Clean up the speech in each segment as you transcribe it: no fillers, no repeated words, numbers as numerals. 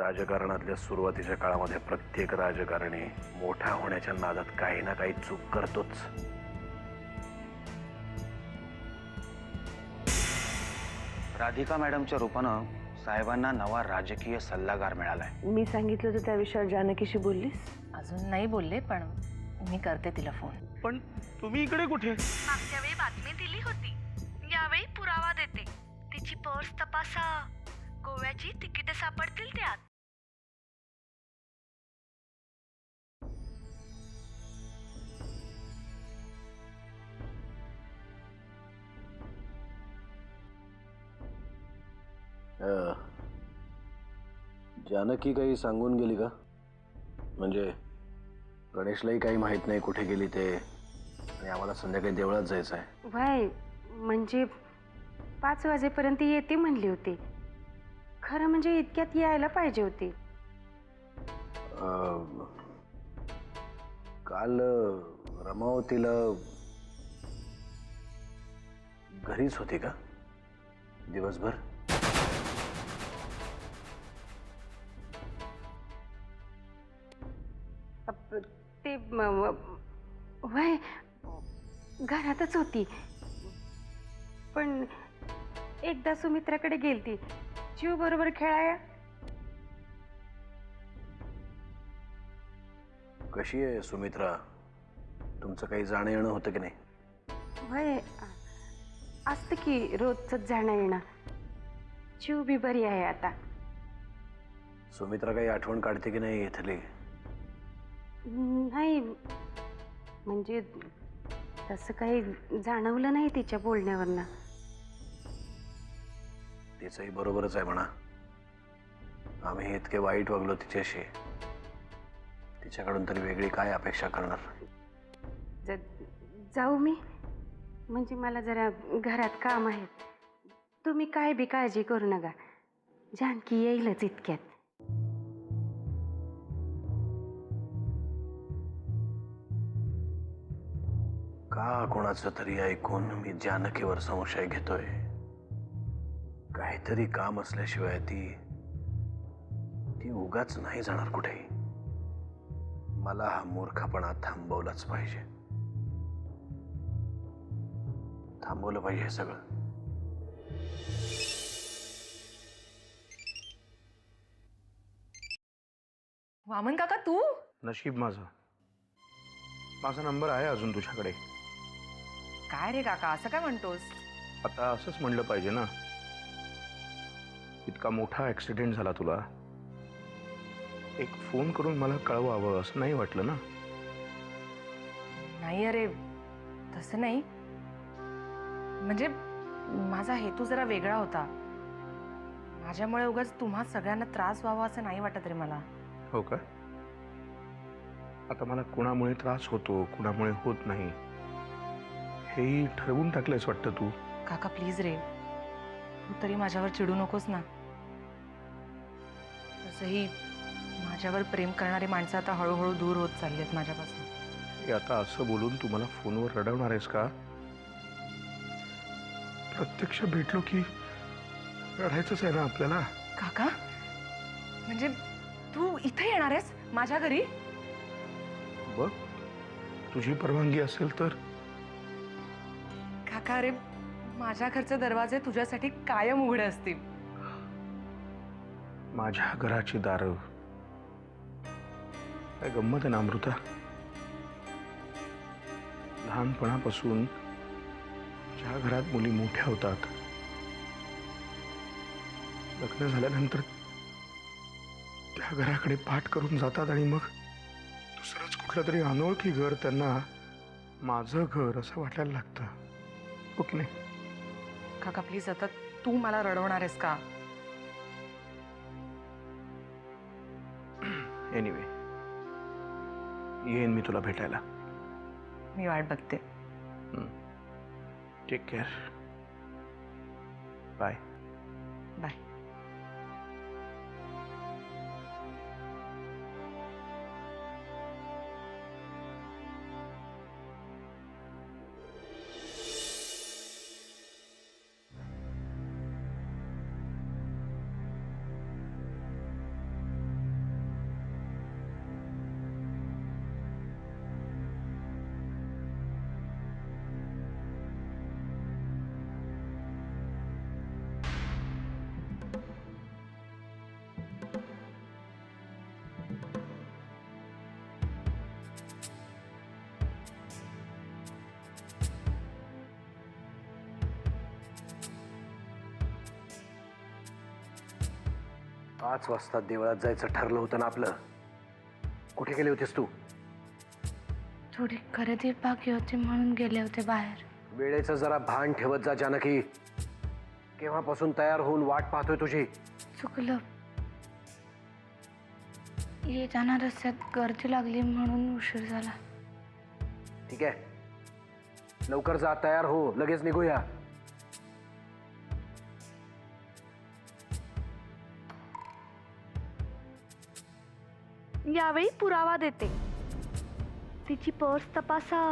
राजकारणातल्या सुरुवातीच्या काळामध्ये प्रत्येक राजकारणी मोठा होण्याच्या नादात काही ना काही चूक करतोच. राधिका मॅडमच्या रूपानं साहेबांना नवा राजकीय सल्लागार मिळालाय. मी सांगितलं होतं त्या विषयावर जानकीशी बोललीस? अजून नाही बोलले, पण मी करते तिला फोन. पण तुम्ही इकडे कुठे? मागच्या वेळी बातमी दिली होती, यावेळी पुरावा देते. तिची पर्स तपासा, गोव्याची तिकीट सापडतील त्यात. जानकी काही सांगून गेली का? म्हणजे गणेशलाही काही माहित नाही कुठे गेली ते, आणि आम्हाला संध्याकाळी देवळात जायचं आहे. व्हाय, म्हणजे 5 वाजेपर्यंत येते म्हणली होती. खरं म्हणजे इतक्यात यायला पाहिजे होती. काल रमावतीला घरीच होती का दिवसभर? ते व्हाय, घरातच होती, पण एकदा सुमित्राकडे गेलती जीव बरोबर खेळाया. कशी आहे सुमित्रा? तुमचं काही जाणं येणं होतं की नाही? व्हाय, असतं की रोजच जाणं येणं. जीव बी बरी आहे आता. सुमित्रा काही आठवण काढते की नाही इथली? नाही, म्हणजे तसं काही जाणवलं नाही तिच्या बोलण्यावरनं. तिचंही बरोबरच आहे म्हणा. आम्ही इतके वाईट वागलो तिच्याशी, तिच्याकडून तरी वेगळी काय अपेक्षा करणार? जाऊ मी, म्हणजे मला जरा घरात काम आहेत. तुम्ही काय बी काळजी करू नका, जानकी येईलच इतक्यात. का कोणाचं तरी ऐकून मी जानकीवर संशय घेतोय. काहीतरी काम असल्याशिवाय ती उगाच नाही जाणार कुठेही. मला हा मूर्खपणा थांबवलाच पाहिजे. थांबवलं पाहिजे हे सगळं. वामन काका, तू? नशीब माझा नंबर आहे अजून तुझ्याकडे. काय रे काका, असं काय म्हणतोस? आता असंच म्हणलं पाहिजे ना. इतका मोठा ऍक्सिडेंट झाला तुला, एक फोन करून मला कळवावं असं नाही वाटलं ना? नाही अरे, तसं नाही. म्हणजे माझा हेतू जरा वेगळा होता. माझ्यामुळे उगाच तुम्हा सगळ्यांना त्रास व्हावा असं नाही वाटत रे मला. हो का? आता मला कुणामुळे त्रास होतो, कुणामुळे होत नाही, हेही ठरवून टाकलंयस वाटतं तू. काका प्लीज रे, तू तरी माझ्यावर चिडू नकोस ना. तसंही माझ्यावर प्रेम करणारी माणसं आता हळूहळू दूर होत चालली आहेत माझ्यापासून. हे आता असं बोलून तू मला फोनवर रडवणार आहेस का? प्रत्यक्ष भेटलो की रडायचंच आहे ना आपल्याला. काका, म्हणजे तू इथे येणार आहेस माझ्या घरी? बघ, तुझी परवानगी असेल तर. काका अरे, माझ्या घरचे दरवाजे तुझ्यासाठी कायम उघडे असतील. माझ्या घराची दारं काय गंमत आहे ना अमृता. लहानपणापासून ज्या घरात मुली मोठ्या होतात, लग्न झाल्यानंतर त्या घराकडे पाठ करून जातात आणि मग दुसरंच कुठलं तरी अनोळखी घर त्यांना माझं घर असं वाटायला लागतं. हो की नाही? काका प्लीज, आता तू मला रडवणार आहेस का? एनिवे, येईन मी तुला भेटायला. मी वाट बघते. Take care. बाय. बाय. 5 वाजता देवळात जायचं ठरलं होतं ना आपलं. कुठे गेली होतीस तू? थोडी खरेदी बाकी होती म्हणून गेले होते बाहेर. वेळेचं जरा भान ठेवत जा जानकी. केव्हापासून तयार होऊन वाट पाहतोय तुझी. चुकलं. येताना रस्त्यात गर्दी लागली म्हणून उशीर झाला. ठीक आहे, लवकर जा, तयार हो, लगेच निघूया. यावेळी पुरावा देते. तिची पर्स तपासा.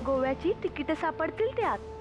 गोव्याची तिकीट सापडतील त्यात.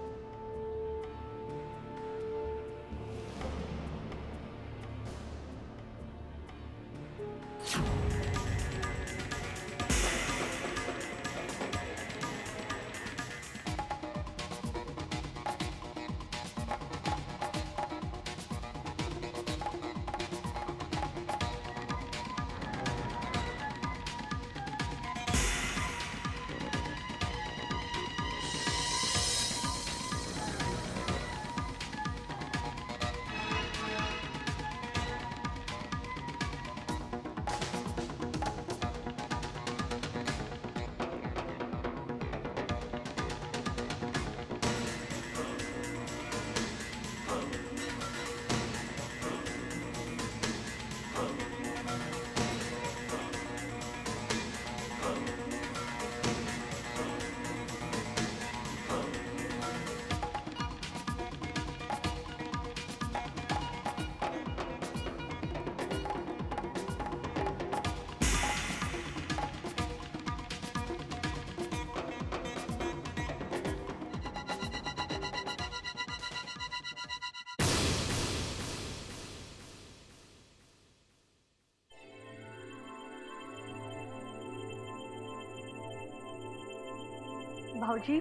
भाऊजी,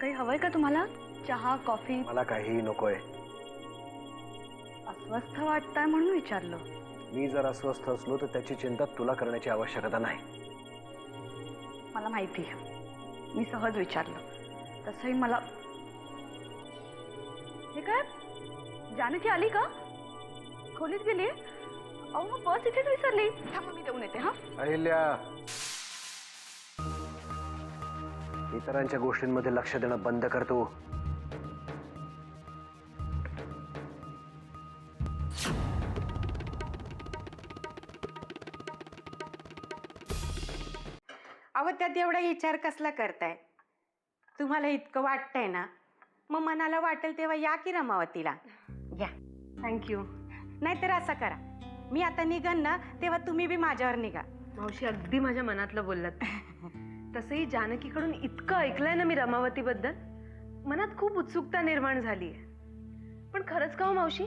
काही हवंय का तुम्हाला? चहा, कॉफी? मला काहीही नकोय. अस्वस्थ वाटताय म्हणून विचारलं. मी जर अस्वस्थ असलो तर त्याची चिंता तुला करण्याची आवश्यकता नाही. मला माहिती आहे, मी सहज विचारलं. तसंही मला... हे काय, जानकी आली का? खोलीत गेली? अहो, मग पर्स इथेच विसरली. थांबा, मी देऊन येते. हा, अहिल्या, इतरांच्या गोष्टींमध्ये लक्ष देणं बंद करतो. अहो, त्यात एवढा विचार कसला करताय? तुम्हाला इतकं वाटतंय ना, मग मनाला वाटेल तेव्हा या की रमावतीला. या. थँक्यू. नाहीतर असं करा, मी आता निघन ना तेव्हा तुम्ही बी माझ्यावर निघा. मावशी, अगदी माझ्या मनातलं बोललात. तसंही जानकीकडून इतकं ऐकलंय ना मी रमावतीबद्दल, मनात खूप उत्सुकता निर्माण झाली. पण खरंच का हो मावशी,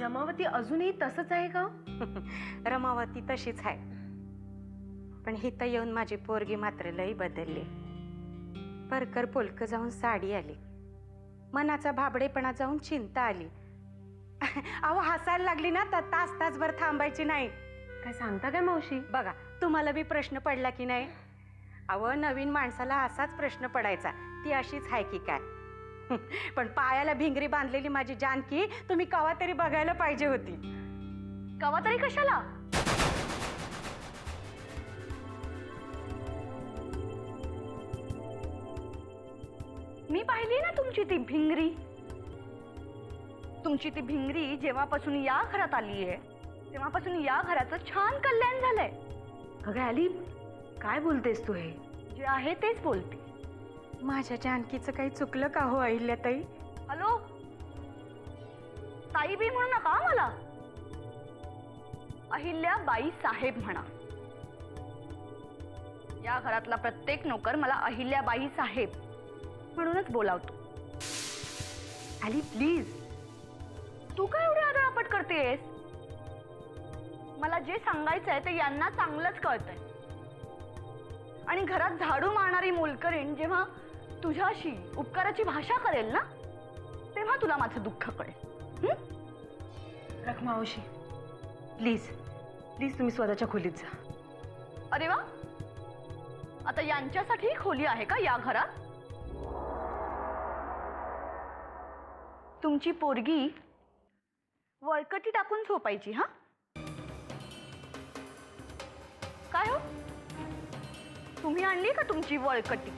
रमावती अजूनही तसंच आहे का? रमावती तशीच आहे, पण हिथं येऊन माझी पोरगी मात्र लई बदलली. परकर पोलक जाऊन साडी आली, मनाचा भाबडेपणा जाऊन चिंता आली. अहो, हसायला लागली ना तर तास तासभर थांबायची नाही. काय सांगता काय मावशी? बघा, तुम्हाला बी प्रश्न पडला की नाही? अहो, नवीन माणसाला असाच प्रश्न पडायचा, ती अशीच आहे की काय. पण पायाला भिंगरी बांधलेली माझी जानकी तुम्ही कवा तरी बघायला पाहिजे होती. कवा तरी कशाला? मी पाहिली ना तुमची ती भिंगरी. तुमची ती भिंगरी जेव्हापासून या घरात आली आहे तेव्हापासून या घराचं छान कल्याण झालंय. अगं आली, काय बोलतेस तू? हे जे आहे तेच बोलते. माझ्या जानकीचं काही चुकलं का हो अहिल्याताई? हॅलो, ताई बी म्हणू नका मला. अहिल्याबाई साहेब म्हणा. या घरातला प्रत्येक नोकर मला अहिल्याबाई साहेब म्हणूनच बोलावतो. आली प्लीज. तू काय एवढी आदळापट करतेस? मला जे सांगायचंय ते यांना चांगलंच कळतंय. आणि घरात झाडू मारणारी मोलकरीण जेव्हा तुझ्याशी उपकाराची भाषा करेल ना, तेव्हा तुला माझं दुःख कळेल. रख मावशी, प्लीज प्लीज तुम्ही स्वतःच्या खोलीत जा. अरे वा, आता यांच्यासाठी खोली आहे का या घरात? तुमची पोरगी वळकटी टाकून झोपायची हा? काय हो, तुम्ही आणली का तुमची वळकटी?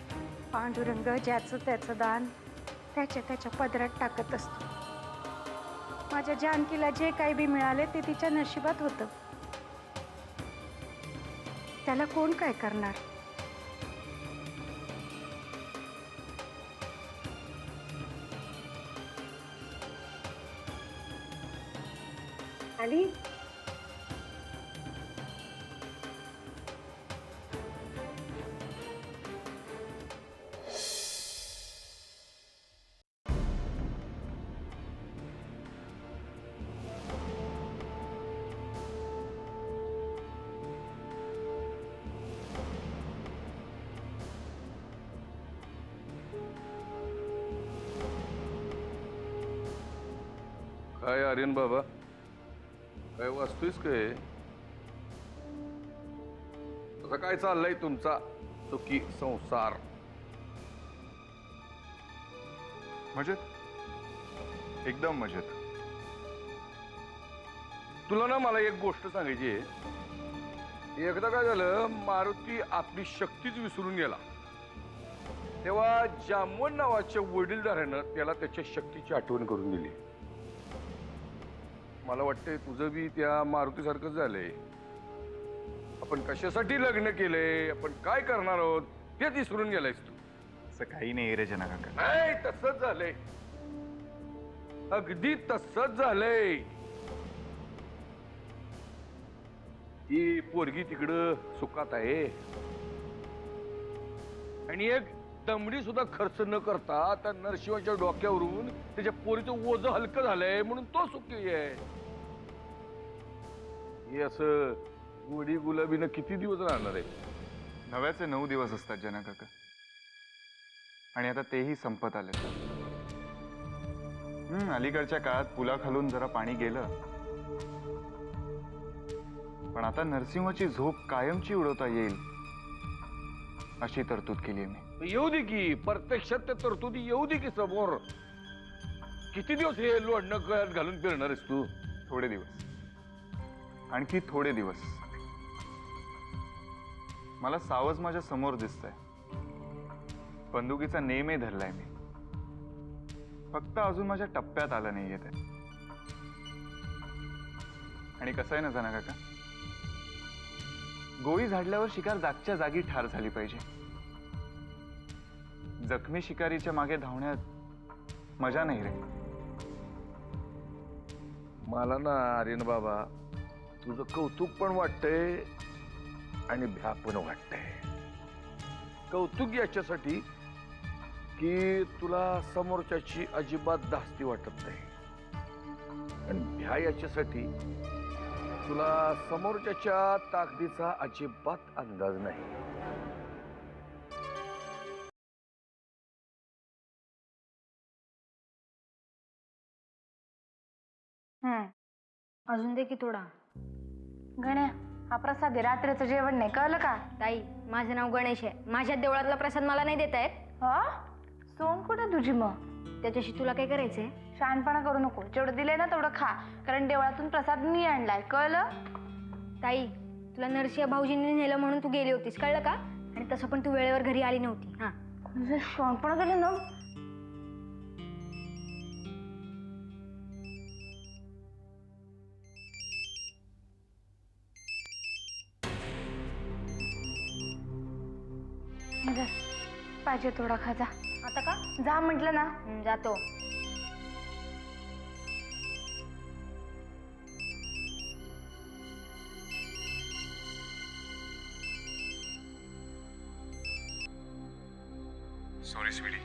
पांडुरंग ज्याचं त्याचं दान त्याच्या त्याच्या पदरात टाकत असतो. माझ्या जानकीला जे काही बी मिळाले ते तिच्या नशिबात होतं. त्याला कोण काय करणार? आली. काय आर्यन बाबा, काय वाचतोयस काय? आता काय चाललंय तुमचा सुखी संसार? मजेत, एकदम मजेत. तुला ना मला एक गोष्ट सांगायची आहे. एकदा काय झालं, मारुती आपली शक्तीच विसरून गेला. तेव्हा जामवंत नावाच्या वडीलधाऱ्यानं त्याला त्याच्या शक्तीची आठवण करून दिली. मला वाटतंय तुझं बी त्या मारुतीसारखंच झालंय. आपण कशासाठी लग्न केलंय, आपण काय करणार आहोत ते विसरून गेलायस तू. असं काही नाही रे जना काका. नाही, तसंच झालंय, अगदी तसंच झालंय. ती पोरगी तिकडं सुखात आहे आणि एक दमडी सुद्धा खर्च न करता त्या नरशिवाच्या डोक्यावरून त्याच्या पोरीचं ओझं हलकं झालंय म्हणून तो सुखी आहे. हे असं गोडी गुलाबीनं किती दिवस राहणार आहे? नव्याचे 9 दिवस असतात जना काका, आणि आता तेही संपत आले. अलीकडच्या काळात पुलाखालून जरा पाणी गेलं, पण आता नरसिंहाची झोप कायमची उडवता येईल अशी तरतूद केली मी. येऊ दे की, प्रत्यक्षात त्या तरतुदी येऊ दे की समोर. किती दिवस हे लोडणं गळ्यात घालून फिरणार आहेस तू? थोडे दिवस, आणखी थोडे दिवस. मला सावज माझ्या समोर दिसतंय. बंदुकीचा नेमही धरलाय मी, फक्त अजून माझ्या टप्प्यात आलं नाहीये ते. आणि कसं आहे ना जना काका, गोळी झाडल्यावर शिकार जागच्या जागी ठार झाली पाहिजे. जखमी शिकारीच्या मागे धावण्यात मजा नाही रे. मला ना आर्यन बाबा तुझं कौतुक पण वाटतंय आणि भ्या पण वाटतंय. कौतुक याच्यासाठी की तुला समोरच्याची अजिबात धास्ती वाटत नाही, आणि भ्या याच्यासाठी तुला समोरच्याच्या ताकदीचा अजिबात अंदाज नाही. अजून दे की थोडा. गण्या, हा प्रसाद आहे, रात्रीचं जेवण नाही, कळलं का? ताई, माझं नाव गणेश आहे. माझ्या देवळातला प्रसाद मला नाही देता येत. हा, सोन कुठे तुझी मग? त्याच्याशी तुला काय करायचंय? शहाणपणा करू नको. जेवढं दिलंय ना तेवढं खा, कारण देवळातून प्रसाद मी आणलाय, कळलं? ताई, तुला नरसिंह भाऊजींनी नेलं म्हणून तू गेली होतीस, कळलं का? आणि तसं पण तू वेळेवर घरी आली नव्हती. हा, म्हणजे शहाणपणा केलं ना. पाहिजे थोडा खा, जा. आता का? जा म्हटलं ना. जातो. सॉरी स्वीटी,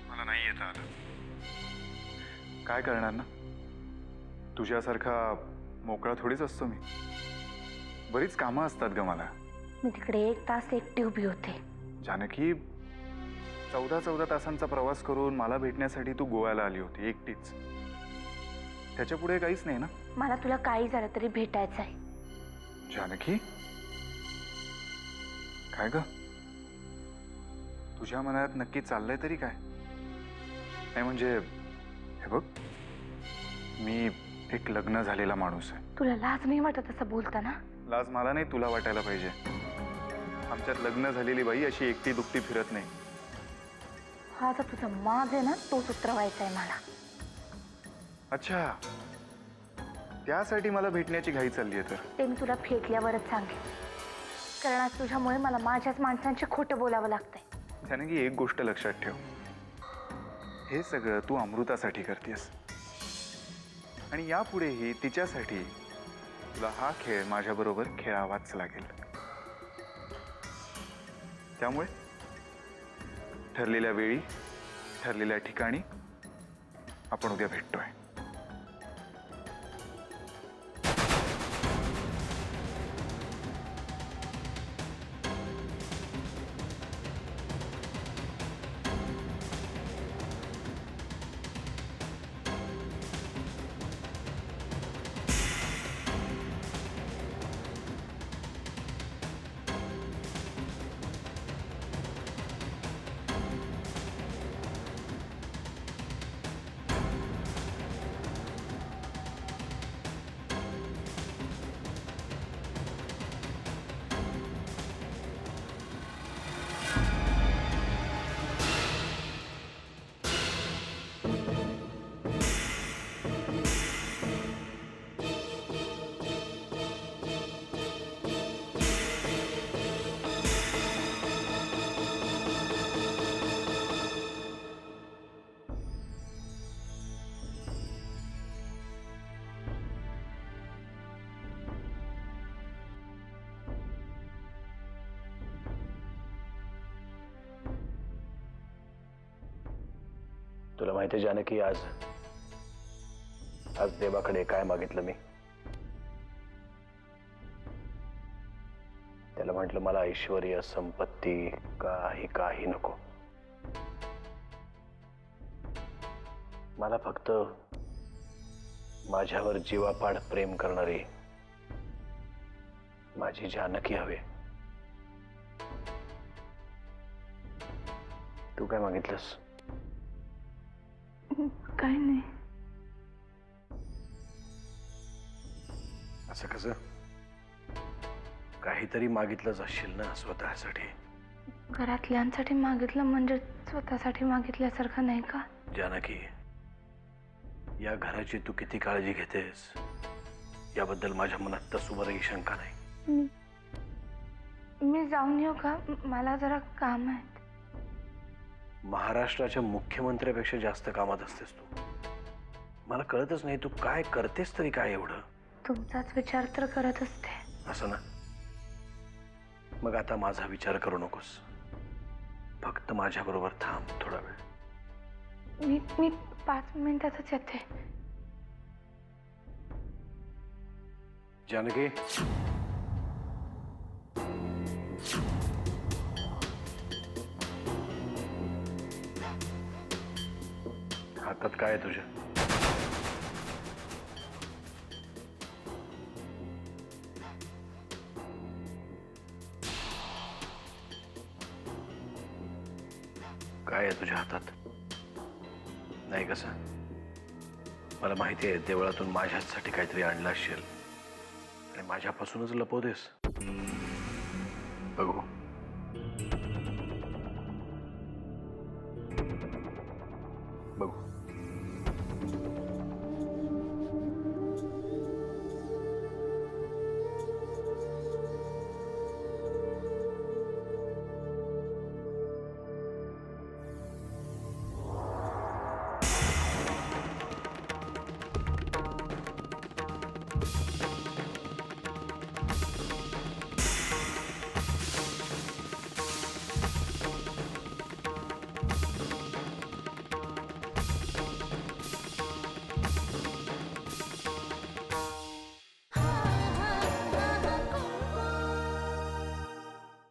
मला नाही येता आलं. काय करणार ना, तुझ्यासारखा मोकळा थोडीच असतो मी. बरीच कामं असतात ग मला. मी तिकडे 1 तास एकटी उभी होते. जानकी, 14 तासांचा प्रवास करून मला भेटण्यासाठी तू गोव्याला आली होती एकटीच. त्याच्या पुढे काहीच नाही ना? मला तुला काही झालं तरी भेटायचं आहे. जानकी, काय ग, तुझ्या मनात नक्की चाललंय तरी काय? नाही म्हणजे हे बघ, मी एक लग्न झालेला माणूस आहे. तुला लाज नाही वाटत असं बोलताना? लाज मला नाही, तुला वाटायला पाहिजे. आमच्यात लग्न झालेली बाई अशी एकटी दुकटी फिरत नाही. हा जो तुझा माज आहे ना, तोच उतरवायचा आहे मला. अच्छा, त्यासाठी मला भेटण्याची घाई चालली आहे तर? ते मी तुला फेकल्यावरच सांगेन, कारण आज तुझ्यामुळे मला माझ्याच माणसांचे खोटं बोलावं लागतंय. त्याने की एक गोष्ट लक्षात ठेव, हे सगळं तू अमृतासाठी करतेस आणि यापुढेही तिच्यासाठी तुला हा खेळ माझ्याबरोबर खेळावाच लागेल. त्यामुळे ठरलेल्या वेळी ठरलेल्या ठिकाणी आपण उद्या भेटतोय. तुला माहिती आहे जानकी, आज देवाकडे काय मागितलं मी? त्याला म्हटलं मला ऐश्वर्य संपत्ती काही नको. मला फक्त माझ्यावर जीवापाड प्रेम करणारी माझी जानकी हवे. तू काय मागितलंस? काय नाही. असं कसं? काहीतरी मागितलंच असशील ना स्वतःसाठी. घरातल्यांसाठी मागितलं म्हणजे स्वतःसाठी मागितल्यासारखं नाही का? जानकी, या घराची तू किती काळजी घेतेस याबद्दल माझ्या मनात तसूवरही शंका नाही. मी जाऊन येऊ का? मला जरा काम आहे. महाराष्ट्राच्या मुख्यमंत्र्यापेक्षा जास्त कामात असतेस तू. मला कळतच नाही तू काय करतेस तरी काय एवढं. तुमचाच विचार तर करत असते. असं ना, मग आता माझा विचार करू नकोस. फक्त माझ्या बरोबर थांब थोडा वेळ. मी 5 मिनिटातच येते. जानकी, हातात काय आहे तुझ्या? काय आहे तुझ्या हातात? नाही कसं? मला माहिती आहे देवळातून माझ्यासाठी काहीतरी आणलं असेल आणि माझ्यापासूनच लपवतेस. बघू.